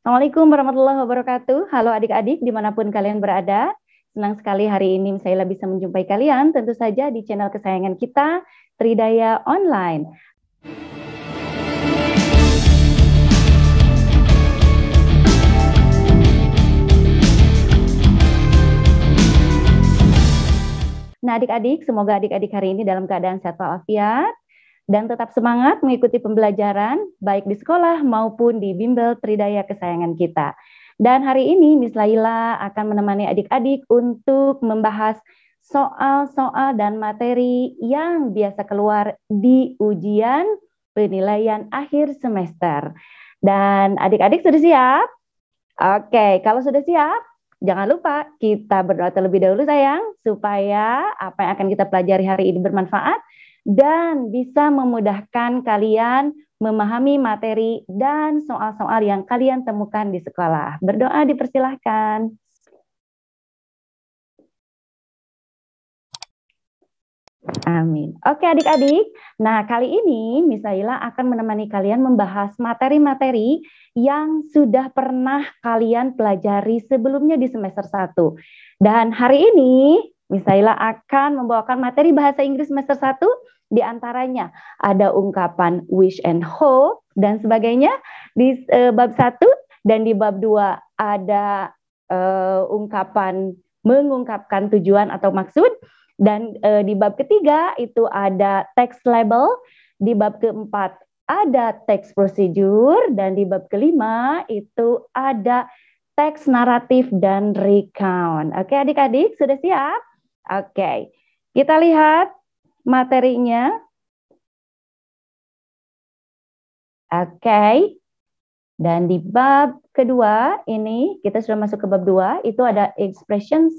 Assalamualaikum warahmatullahi wabarakatuh. Halo adik-adik dimanapun kalian berada. Senang sekali hari ini saya bisa menjumpai kalian tentu saja di channel kesayangan kita, Tridaya Online. Nah adik-adik, semoga adik-adik hari ini dalam keadaan sehat walafiat dan tetap semangat mengikuti pembelajaran baik di sekolah maupun di bimbel Tridaya kesayangan kita. Dan hari ini Miss Laila akan menemani adik-adik untuk membahas soal-soal dan materi yang biasa keluar di ujian penilaian akhir semester. Dan adik-adik sudah siap? Oke, kalau sudah siap, jangan lupa kita berdoa terlebih dahulu sayang, supaya apa yang akan kita pelajari hari ini bermanfaat dan bisa memudahkan kalian memahami materi dan soal-soal yang kalian temukan di sekolah. Berdoa dipersilahkan. Amin. Oke adik-adik, nah kali ini Miss Laila akan menemani kalian membahas materi-materi yang sudah pernah kalian pelajari sebelumnya di semester 1. Dan hari ini Miss Laila akan membawakan materi bahasa Inggris semester 1, di antaranya ada ungkapan wish and hope dan sebagainya di bab 1, dan di bab 2 ada ungkapan mengungkapkan tujuan atau maksud. Dan di bab ketiga itu ada text label, di bab keempat ada text procedure, dan di bab kelima itu ada teks naratif dan recount. Oke adik-adik, sudah siap? Oke, kita lihat materinya. Oke, dan di bab kedua ini kita sudah masuk ke bab 2, itu ada expressions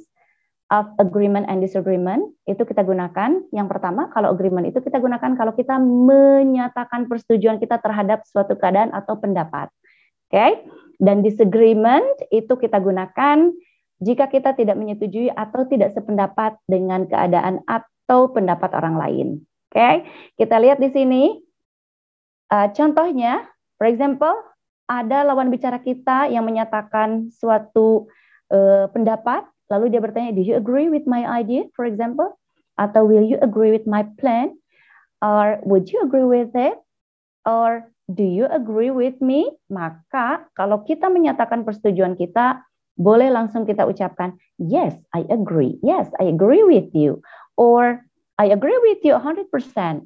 of agreement and disagreement, itu kita gunakan. Yang pertama, kalau agreement itu kita gunakan kalau kita menyatakan persetujuan kita terhadap suatu keadaan atau pendapat. Oke? Dan disagreement itu kita gunakan jika kita tidak menyetujui atau tidak sependapat dengan keadaan atau pendapat orang lain. Oke? Kita lihat di sini contohnya, for example, ada lawan bicara kita yang menyatakan suatu pendapat. Lalu dia bertanya, do you agree with my idea, for example? Atau will you agree with my plan? Or would you agree with it? Or do you agree with me? Maka kalau kita menyatakan persetujuan kita, boleh langsung kita ucapkan, yes, I agree. Yes, I agree with you. Or I agree with you 100%.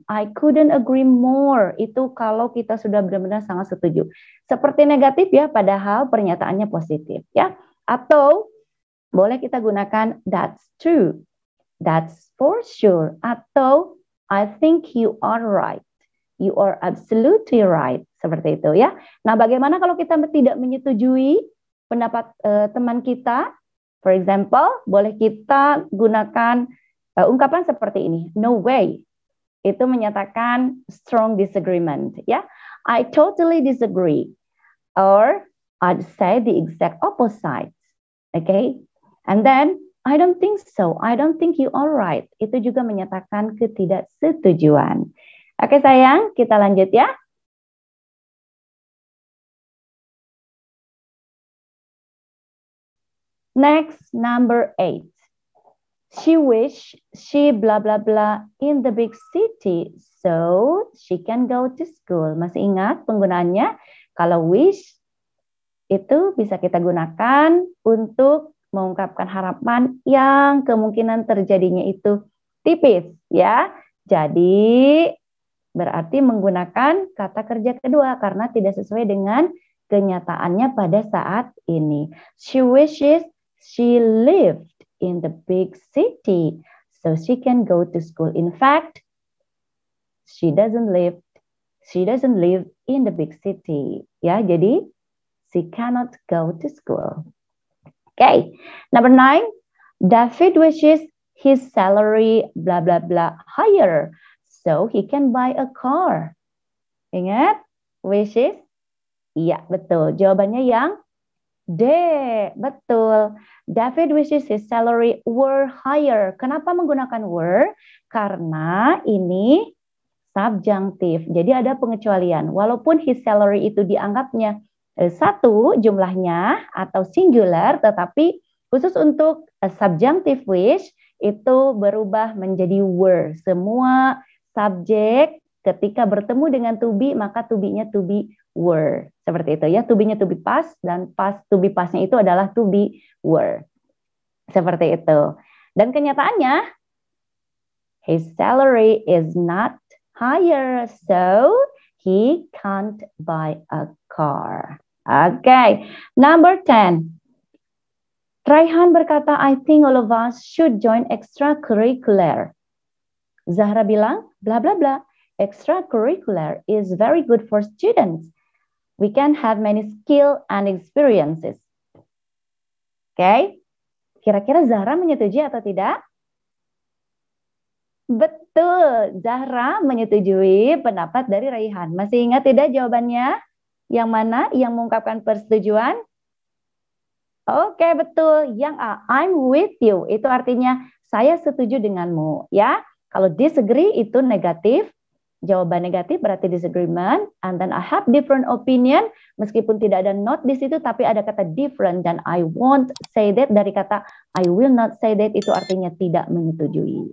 I couldn't agree more. Itu kalau kita sudah benar-benar sangat setuju. Seperti negatif ya, padahal pernyataannya positif ya. Atau boleh kita gunakan that's true, that's for sure, atau I think you are right, you are absolutely right, seperti itu ya. Nah, bagaimana kalau kita tidak menyetujui pendapat teman kita? For example, boleh kita gunakan ungkapan seperti ini, no way. Itu menyatakan strong disagreement ya. I totally disagree, or I'd say the exact opposite. Okay? And then, I don't think so. I don't think you are right. Itu juga menyatakan ketidaksetujuan. Oke sayang, kita lanjut ya. Next, number 8. She wish she blah blah blah in the big city so she can go to school. Masih ingat penggunaannya? Kalau wish itu bisa kita gunakan untuk mengungkapkan harapan yang kemungkinan terjadinya itu tipis ya. Jadi berarti menggunakan kata kerja kedua karena tidak sesuai dengan kenyataannya pada saat ini. She wishes she lived in the big city so she can go to school. In fact, she doesn't live in the big city. Ya, jadi she cannot go to school. Okay, number 9, David wishes his salary blah blah blah higher so he can buy a car. Ingat, wishes? Iya, betul. Jawabannya yang D, betul. David wishes his salary were higher. Kenapa menggunakan were? Karena ini subjunctive. Jadi ada pengecualian. Walaupun his salary itu dianggapnya satu jumlahnya atau singular, tetapi khusus untuk subjunctive wish itu berubah menjadi were. Semua subjek ketika bertemu dengan to be, maka to be-nya to be were. Seperti itu ya, to be-nya to be past dan past to be past-nya itu adalah to be were. Seperti itu. Dan kenyataannya his salary is not higher, so he can't buy a car. Okay, number 10. Raihan berkata, I think all of us should join extracurricular. Zahra bilang, bla bla bla. Extracurricular is very good for students. We can have many skill and experiences. Okay, kira-kira Zahra menyetujui atau tidak? Betul, Zahra menyetujui pendapat dari Raihan. Masih ingat tidak jawabannya? Yang mana yang mengungkapkan persetujuan? Oke, betul. Yang A, I'm with you. Itu artinya saya setuju denganmu. Ya, kalau disagree itu negatif. Jawaban negatif berarti disagreement. And then I have different opinion. Meskipun tidak ada not di situ, tapi ada kata different. Dan I won't say that dari kata I will not say that itu artinya tidak menyetujui.